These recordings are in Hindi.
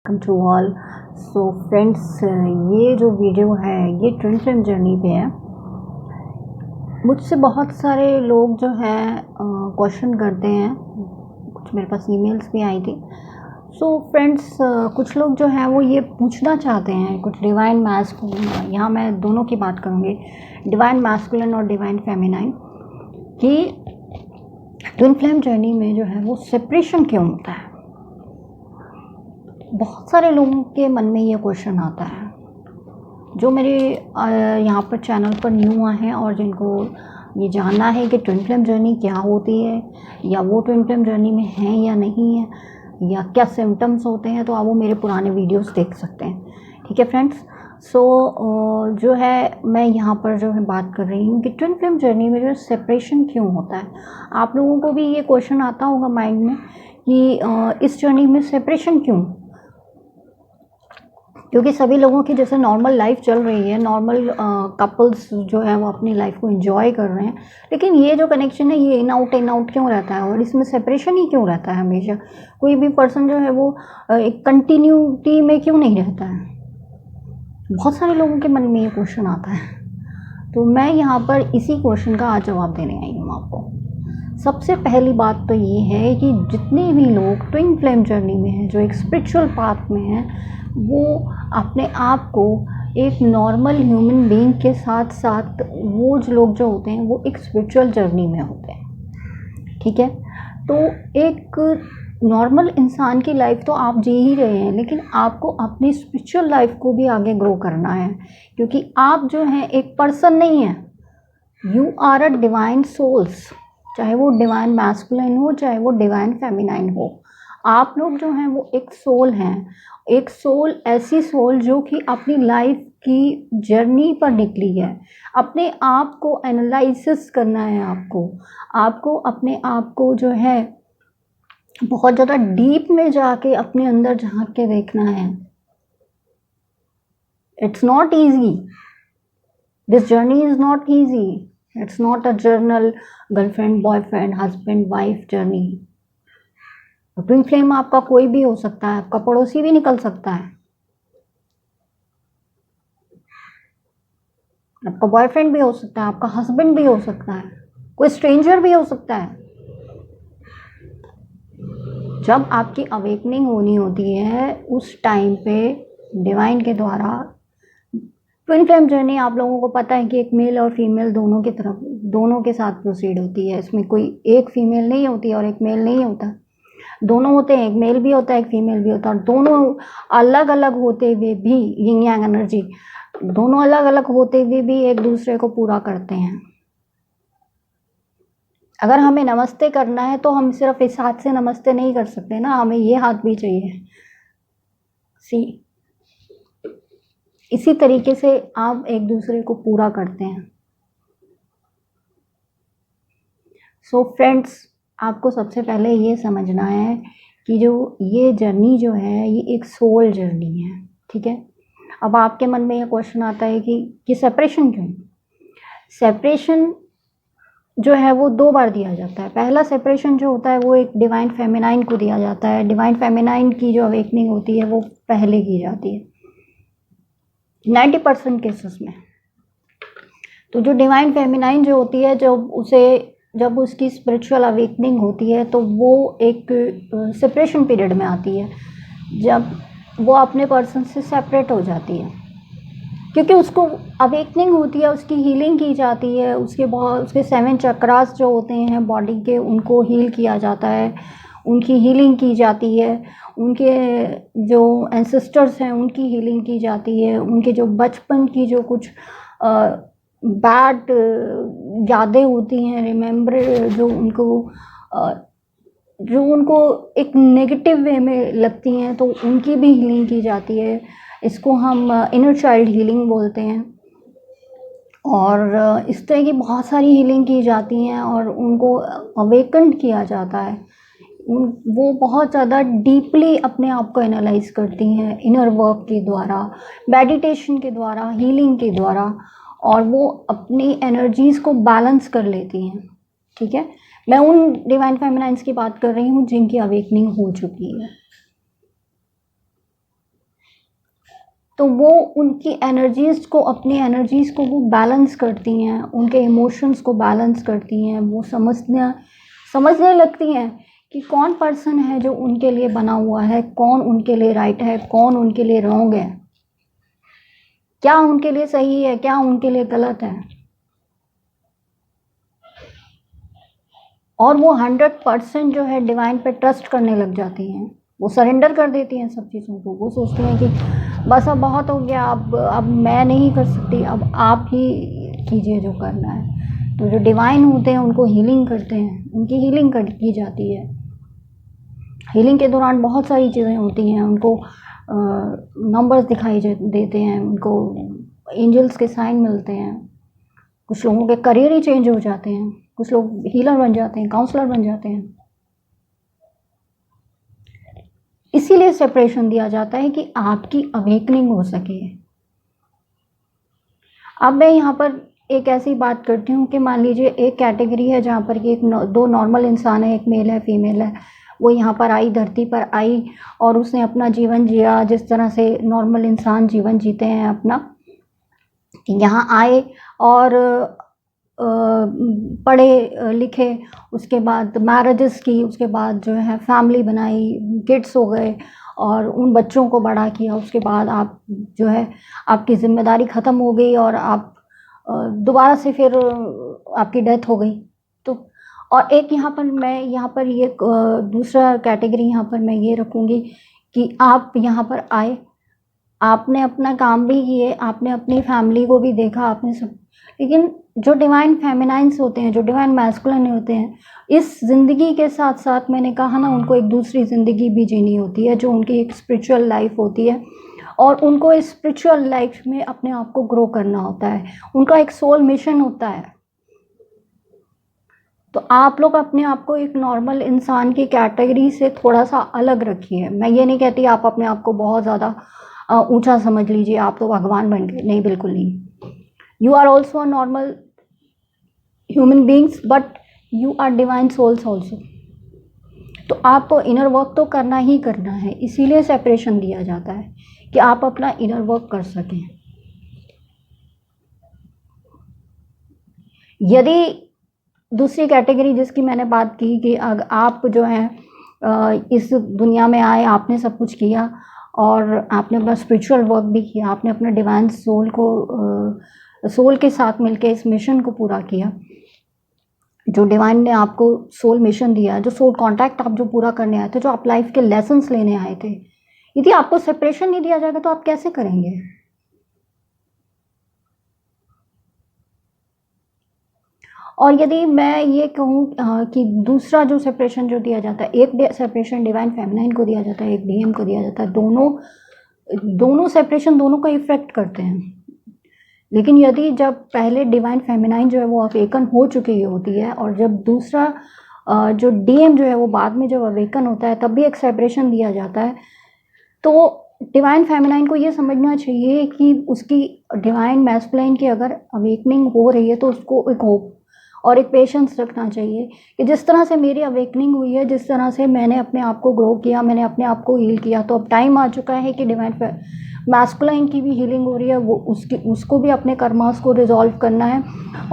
Welcome to all. So friends, ये जो वीडियो है ये ट्विन फ्लेम जर्नी पे है। मुझसे बहुत सारे लोग जो हैं क्वेश्चन करते हैं, कुछ मेरे पास ईमेल्स भी आई थी। सो फ्रेंड्स, कुछ लोग जो हैं वो ये पूछना चाहते हैं कुछ डिवाइन मैस्कुलिन, यहाँ मैं दोनों की बात करूँगी, डिवाइन मैस्कुलिन और डिवाइन फेमिनाइन, कि ट्विन फ्लेम जर्नी में जो है वो सेपरेशन क्यों होता है। बहुत सारे लोगों के मन में ये क्वेश्चन आता है जो मेरे यहाँ पर चैनल पर न्यू आए हैं और जिनको ये जानना है कि ट्विन फ्लेम जर्नी क्या होती है, या वो ट्विन फ्लेम जर्नी में हैं या नहीं है, या क्या सिम्टम्स होते हैं, तो आप वो मेरे पुराने वीडियोस देख सकते हैं। ठीक है फ्रेंड्स। सो जो है मैं यहाँ पर जो है बात कर रही हूँ कि ट्विन फ्लेम जर्नी में जो सेपरेशन क्यों होता है। आप लोगों को भी ये क्वेश्चन आता होगा माइंड में कि इस जर्नी में सेपरेशन क्यों, क्योंकि सभी लोगों की जैसे नॉर्मल लाइफ चल रही है, नॉर्मल कपल्स जो है वो अपनी लाइफ को एंजॉय कर रहे हैं, लेकिन ये जो कनेक्शन है ये इन आउट क्यों रहता है और इसमें सेपरेशन ही क्यों रहता है हमेशा। कोई भी पर्सन जो है वो एक कंटिन्यूटी में क्यों नहीं रहता है। बहुत सारे लोगों के मन में ये क्वेश्चन आता है, तो मैं यहाँ पर इसी क्वेश्चन का आज जवाब देने आई हूँ आपको। सबसे पहली बात तो ये है कि जितने भी लोग ट्विन फ्लेम जर्नी में हैं, जो एक स्पिरिचुअल पाथ में हैं, वो अपने आप को एक नॉर्मल ह्यूमन बीइंग के साथ साथ वो जो लोग जो होते हैं वो एक स्पिरिचुअल जर्नी में होते हैं। ठीक है, तो एक नॉर्मल इंसान की लाइफ तो आप जी ही रहे हैं, लेकिन आपको अपनी स्पिरिचुअल लाइफ को भी आगे ग्रो करना है, क्योंकि आप जो हैं एक पर्सन नहीं है, you are a divine souls. चाहे वो डिवाइन मैस्कुलिन हो चाहे वो डिवाइन फेमिनाइन हो, आप लोग जो हैं वो एक सोल हैं। एक सोल, ऐसी सोल जो कि अपनी लाइफ की जर्नी पर निकली है। अपने आप को एनालिसिस करना है, आपको अपने आप को जो है बहुत ज़्यादा डीप में जाके अपने अंदर झांक के देखना है। It's not easy, this journey is not easy. It's not a journal girlfriend boyfriend husband wife journey. Twin flame आपका कोई भी हो सकता है, आपका पड़ोसी भी निकल सकता है, आपका बॉयफ्रेंड भी हो सकता है, आपका हस्बैंड भी हो सकता है, कोई स्ट्रेंजर भी हो सकता है। जब आपकी अवेकनिंग होनी होती है उस टाइम पे डिवाइन के द्वारा ट्विन फ्लेम जर्नी, आप लोगों को पता है कि एक मेल और फीमेल दोनों की तरफ, दोनों के साथ प्रोसीड होती है। इसमें कोई एक फीमेल नहीं होती और एक मेल नहीं होता, दोनों होते हैं। एक मेल भी होता है एक फीमेल भी होता है, और दोनों अलग अलग होते हुए भी, यिंग यांग एनर्जी, दोनों अलग अलग होते हुए भी एक दूसरे को पूरा करते हैं। अगर हमें नमस्ते करना है तो हम सिर्फ इस हाथ से नमस्ते नहीं कर सकते ना, हमें ये हाथ भी चाहिए। सी, इसी तरीके से आप एक दूसरे को पूरा करते हैं। सो फ्रेंड्स, आपको सबसे पहले ये समझना है कि जो ये जर्नी जो है ये एक सोल जर्नी है। ठीक है, अब आपके मन में ये क्वेश्चन आता है कि सेपरेशन क्यों। सेपरेशन जो है वो दो बार दिया जाता है। पहला सेपरेशन जो होता है वो एक डिवाइन फेमिनाइन को दिया जाता है। डिवाइन फेमिनाइन की जो अवेकनिंग होती है वो पहले की जाती है 90% केसेस में। तो जो डिवाइन फेमिनाइन जो होती है, जब उसकी स्पिरिचुअल अवेकनिंग होती है तो वो एक सेपरेशन पीरियड में आती है, जब वो अपने पर्सन से सेपरेट हो जाती है, क्योंकि उसको अवेकनिंग होती है, उसकी हीलिंग की जाती है। उसके 7 चक्रास जो होते हैं बॉडी के, उनको हील किया जाता है, उनकी हीलिंग की जाती है। उनके जो एंसेस्टर्स हैं उनकी हीलिंग की जाती है। उनके जो बचपन की जो कुछ बैड यादें होती हैं, रिमेंबर, जो उनको एक नेगेटिव वे में लगती हैं, तो उनकी भी हीलिंग की जाती है। इसको हम इनर चाइल्ड हीलिंग बोलते हैं। और इस तरह की बहुत सारी हीलिंग की जाती हैं और उनको अवेकन किया जाता है। वो बहुत ज़्यादा डीपली अपने आप को एनालाइज करती हैं इनर वर्क के द्वारा, मेडिटेशन के द्वारा, हीलिंग के द्वारा, और वो अपनी एनर्जीज़ को बैलेंस कर लेती हैं। ठीक है, मैं उन डिवाइन फेमिनाइंस की बात कर रही हूँ जिनकी अवेकनिंग हो चुकी है। तो वो उनकी एनर्जीज़ को, अपनी एनर्जीज़ को वो बैलेंस करती हैं, उनके इमोशंस को बैलेंस करती हैं। वो समझने लगती हैं कि कौन पर्सन है जो उनके लिए बना हुआ है, कौन उनके लिए राइट है, कौन उनके लिए रॉन्ग है, क्या उनके लिए सही है, क्या उनके लिए गलत है। और वो 100% जो है डिवाइन पे ट्रस्ट करने लग जाती हैं। वो सरेंडर कर देती हैं सब चीज़ों को। वो सोचती हैं कि बस अब बहुत हो गया, अब मैं नहीं कर सकती, अब आप ही कीजिए जो करना है। तो जो डिवाइन होते हैं उनको हीलिंग करते हैं, उनकी हीलिंग की जाती है। हीलिंग के दौरान बहुत सारी चीज़ें होती हैं। उनको नंबर्स दिखाई देते हैं, उनको एंजल्स के साइन मिलते हैं। कुछ लोगों के करियर ही चेंज हो जाते हैं, कुछ लोग हीलर बन जाते हैं, काउंसलर बन जाते हैं। इसीलिए सेपरेशन दिया जाता है कि आपकी अवेकनिंग हो सके। अब मैं यहाँ पर एक ऐसी बात करती हूँ कि मान लीजिए एक कैटेगरी है जहाँ पर कि दो नॉर्मल इंसान है, एक मेल है, फीमेल है। वो यहाँ पर आई, धरती पर आई और उसने अपना जीवन जिया जिस तरह से नॉर्मल इंसान जीवन जीते हैं अपना। यहाँ आए और पढ़े लिखे, उसके बाद मैरिजेस की, उसके बाद जो है फैमिली बनाई, किड्स हो गए और उन बच्चों को बड़ा किया। उसके बाद आप जो है आपकी ज़िम्मेदारी ख़त्म हो गई और आप दोबारा से फिर आपकी डेथ हो गई। तो और एक यहाँ पर ये दूसरा कैटेगरी यहाँ पर मैं ये रखूँगी कि आप यहाँ पर आए, आपने अपना काम भी किए, आपने अपनी फैमिली को भी देखा, आपने सब। लेकिन जो डिवाइन फेमिनाइंस होते हैं, जो डिवाइन मैस्कुलिन होते हैं, इस ज़िंदगी के साथ साथ मैंने कहा ना, उनको एक दूसरी ज़िंदगी भी जीनी होती है जो उनकी एक स्पिरिचुअल लाइफ होती है। और उनको इस स्पिरिचुअल लाइफ में अपने आप को ग्रो करना होता है। उनका एक सोल मिशन होता है। तो आप लोग अपने आप को एक नॉर्मल इंसान की कैटेगरी से थोड़ा सा अलग रखिए। मैं ये नहीं कहती आप अपने आप को बहुत ज़्यादा ऊंचा समझ लीजिए, आप तो भगवान बन गए, नहीं, बिल्कुल नहीं। You are also a normal human beings but you are divine souls also. तो आपको इनर वर्क तो करना ही करना है, इसीलिए सेपरेशन दिया जाता है कि आप अपना इनर वर्क कर सकें। यदि दूसरी कैटेगरी जिसकी मैंने बात की कि अगर आप जो है इस दुनिया में आए, आपने सब कुछ किया और आपने अपना स्पिरिचुअल वर्क भी किया, आपने अपने डिवाइन सोल के साथ मिलकर इस मिशन को पूरा किया जो डिवाइन ने आपको सोल मिशन दिया, जो सोल कॉन्टैक्ट आप जो पूरा करने आए थे, जो आप लाइफ के लेसन्स लेने आए थे। यदि आपको सेपरेशन नहीं दिया जाएगा तो आप कैसे करेंगे? और यदि मैं ये कहूँ कि दूसरा जो सेपरेशन जो दिया जाता है, एक सेपरेशन डिवाइन फेमिनाइन को दिया जाता है, एक डीएम को दिया जाता है। दोनों सेपरेशन दोनों का इफेक्ट करते हैं। लेकिन यदि जब पहले डिवाइन फेमिनाइन जो है वो अवेकन हो चुकी होती है और जब दूसरा जो डीएम जो है वो बाद में जब अवेकन होता है, तब भी एक सेपरेशन दिया जाता है। तो डिवाइन फेमिनाइन को ये समझना चाहिए कि उसकी डिवाइन मैस्कुलाइन की अगर अवेकनिंग हो रही है तो उसको एक होप और एक पेशेंस रखना चाहिए कि जिस तरह से मेरी अवेकनिंग हुई है, जिस तरह से मैंने अपने आप को ग्रो किया, मैंने अपने आप को हील किया, तो अब टाइम आ चुका है कि डिवाइन मैस्कुलाइन की भी हीलिंग हो रही है। वो उसको भी अपने कर्मास को रिजॉल्व करना है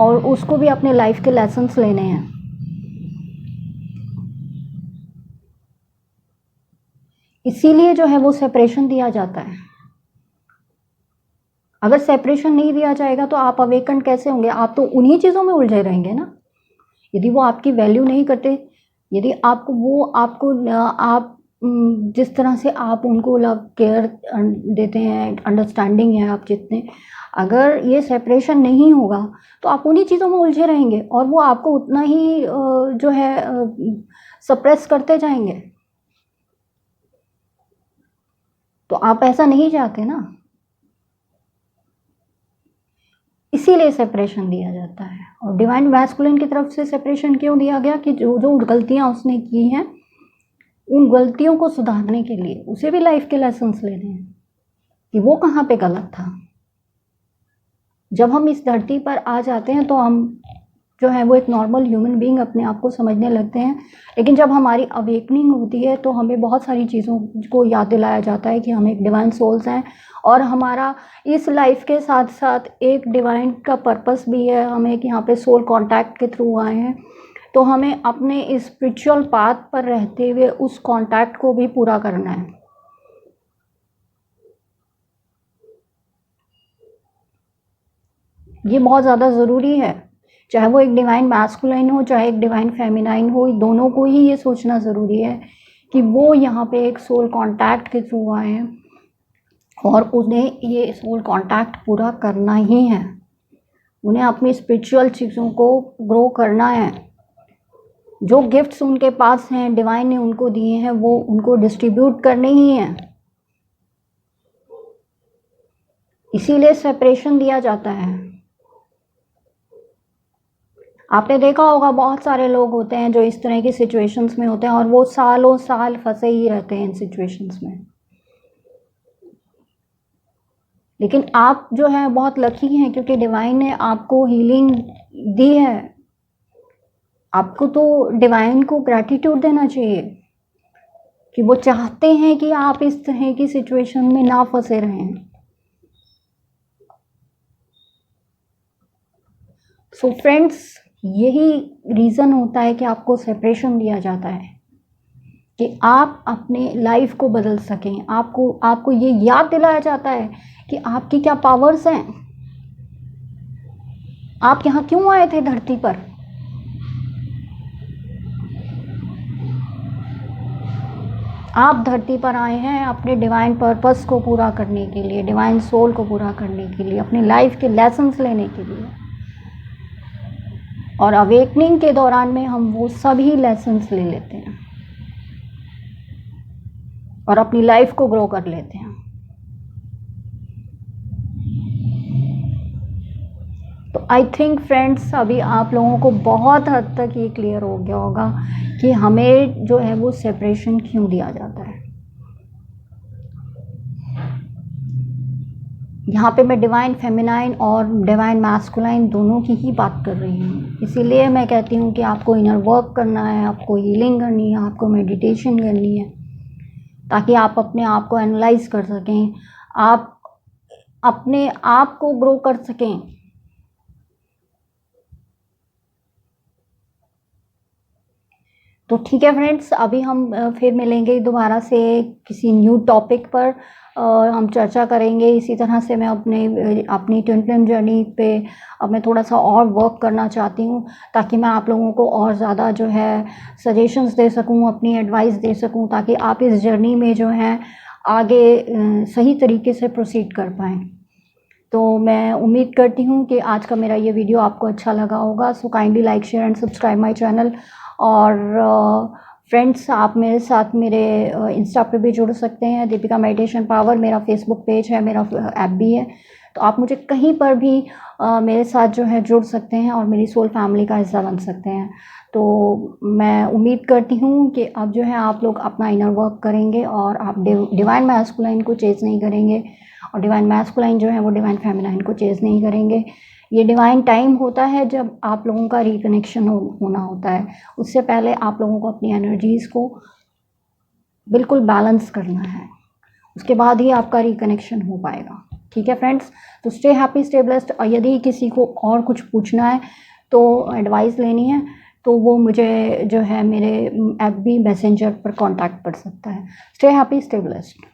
और उसको भी अपने लाइफ के लेसन्स लेने हैं। इसीलिए जो है वो सेपरेशन दिया जाता है। अगर सेपरेशन नहीं दिया जाएगा तो आप अवेकन कैसे होंगे? आप तो उन्हीं चीज़ों में उलझे रहेंगे ना। यदि वो आपकी वैल्यू नहीं करते, यदि आपको वो आपको आप जिस तरह से आप उनको लव केयर देते हैं, अंडरस्टैंडिंग है आप जितने, अगर ये सेपरेशन नहीं होगा तो आप उन्हीं चीज़ों में उलझे रहेंगे और वो आपको उतना ही जो है सप्रेस करते जाएंगे। तो आप ऐसा नहीं चाहते ना, इसीलिए सेपरेशन दिया जाता है। और डिवाइन मैस्कुलिन की तरफ से सेपरेशन क्यों दिया गया कि जो जो गलतियां उसने की हैं, उन गलतियों को सुधारने के लिए उसे भी लाइफ के लेसन्स लेने हैं कि वो कहाँ पे गलत था। जब हम इस धरती पर आ जाते हैं तो हम जो है वो एक नॉर्मल ह्यूमन बीइंग अपने आप को समझने लगते हैं। लेकिन जब हमारी अवेकनिंग होती है तो हमें बहुत सारी चीज़ों को याद दिलाया जाता है कि हम एक डिवाइन सोल्स हैं और हमारा इस लाइफ के साथ साथ एक डिवाइन का पर्पस भी है। हम एक यहाँ पे सोल कांटेक्ट के थ्रू आए हैं, तो हमें अपने स्पिरिचुअल पाथ पर रहते हुए उस कांटेक्ट को भी पूरा करना है। ये बहुत ज़्यादा ज़रूरी है, चाहे वो एक डिवाइन मैस्कुलाइन हो चाहे एक डिवाइन फेमिनाइन हो, दोनों को ही ये सोचना ज़रूरी है कि वो यहाँ पे एक सोल कांटेक्ट के थ्रू आए हैं और उन्हें ये सोल कांटेक्ट पूरा करना ही है। उन्हें अपनी स्पिरिचुअल चीज़ों को ग्रो करना है। जो गिफ्ट्स उनके पास हैं, डिवाइन ने उनको दिए हैं, वो उनको डिस्ट्रीब्यूट करने ही हैं। इसीलिए सेपरेशन दिया जाता है। आपने देखा होगा बहुत सारे लोग होते हैं जो इस तरह की सिचुएशंस में होते हैं और वो सालों साल फंसे ही रहते हैं इन सिचुएशंस में। लेकिन आप जो है बहुत लकी हैं क्योंकि डिवाइन ने आपको हीलिंग दी है। आपको तो डिवाइन को ग्रैटिट्यूड देना चाहिए कि वो चाहते हैं कि आप इस तरह की सिचुएशन में ना फंसे रहें। सो फ्रेंड्स, यही रीज़न होता है कि आपको सेपरेशन दिया जाता है कि आप अपने लाइफ को बदल सकें। आपको ये याद दिलाया जाता है कि आपकी क्या पावर्स हैं, आप यहाँ क्यों आए थे धरती पर। आप धरती पर आए हैं अपने डिवाइन पर्पस को पूरा करने के लिए, डिवाइन सोल को पूरा करने के लिए, अपनी लाइफ के लेसन्स लेने के लिए। और अवेकनिंग के दौरान में हम वो सभी लेसन्स ले लेते हैं और अपनी लाइफ को ग्रो कर लेते हैं। तो आई थिंक फ्रेंड्स, अभी आप लोगों को बहुत हद तक ये क्लियर हो गया होगा कि हमें जो है वो सेपरेशन क्यों दिया जाता है। यहाँ पे मैं डिवाइन फेमिनाइन और डिवाइन मैस्कुलाइन दोनों की ही बात कर रही हूँ। इसीलिए मैं कहती हूँ कि आपको इनर वर्क करना है, आपको हीलिंग करनी है, आपको मेडिटेशन करनी है, ताकि आप अपने आप को एनालाइज कर सकें, आप अपने आप को ग्रो कर सकें। तो ठीक है फ्रेंड्स, अभी हम फिर मिलेंगे दोबारा से किसी न्यू टॉपिक पर। हम चर्चा करेंगे। इसी तरह से मैं अपनी ट्विन फ्लेम जर्नी पे अब मैं थोड़ा सा और वर्क करना चाहती हूँ, ताकि मैं आप लोगों को और ज़्यादा जो है सजेशंस दे सकूँ, अपनी एडवाइस दे सकूँ, ताकि आप इस जर्नी में जो है आगे सही तरीके से प्रोसीड कर पाएँ। तो मैं उम्मीद करती हूँ कि आज का मेरा ये वीडियो आपको अच्छा लगा होगा। So kindly like, share and subscribe my channel. और फ्रेंड्स, आप मेरे साथ मेरे इंस्टा पे भी जुड़ सकते हैं, दीपिका मेडिटेशन पावर मेरा फेसबुक पेज है, मेरा ऐप भी है। तो आप मुझे कहीं पर भी मेरे साथ जो है जुड़ सकते हैं और मेरी सोल फैमिली का हिस्सा बन सकते हैं। तो मैं उम्मीद करती हूँ कि अब जो है आप लोग अपना इनर वर्क करेंगे और आप डिवाइन मैस्कुलाइन को चेज़ नहीं करेंगे और डिवाइन मैस्कुलाइन जो है वो डिवाइन फेमिनाइन को चेज़ नहीं करेंगे। ये डिवाइन टाइम होता है जब आप लोगों का रिकनेक्शन होना होता है। उससे पहले आप लोगों को अपनी एनर्जीज़ को बिल्कुल बैलेंस करना है, उसके बाद ही आपका रिकनेक्शन हो पाएगा। ठीक है फ्रेंड्स, तो स्टे हैप्पी, स्टे ब्लेस्ड। और यदि किसी को और कुछ पूछना है तो एडवाइस लेनी है तो वो मुझे जो है मेरे FB मैसेंजर पर कांटेक्ट कर सकता है। Stay happy, stay blessed.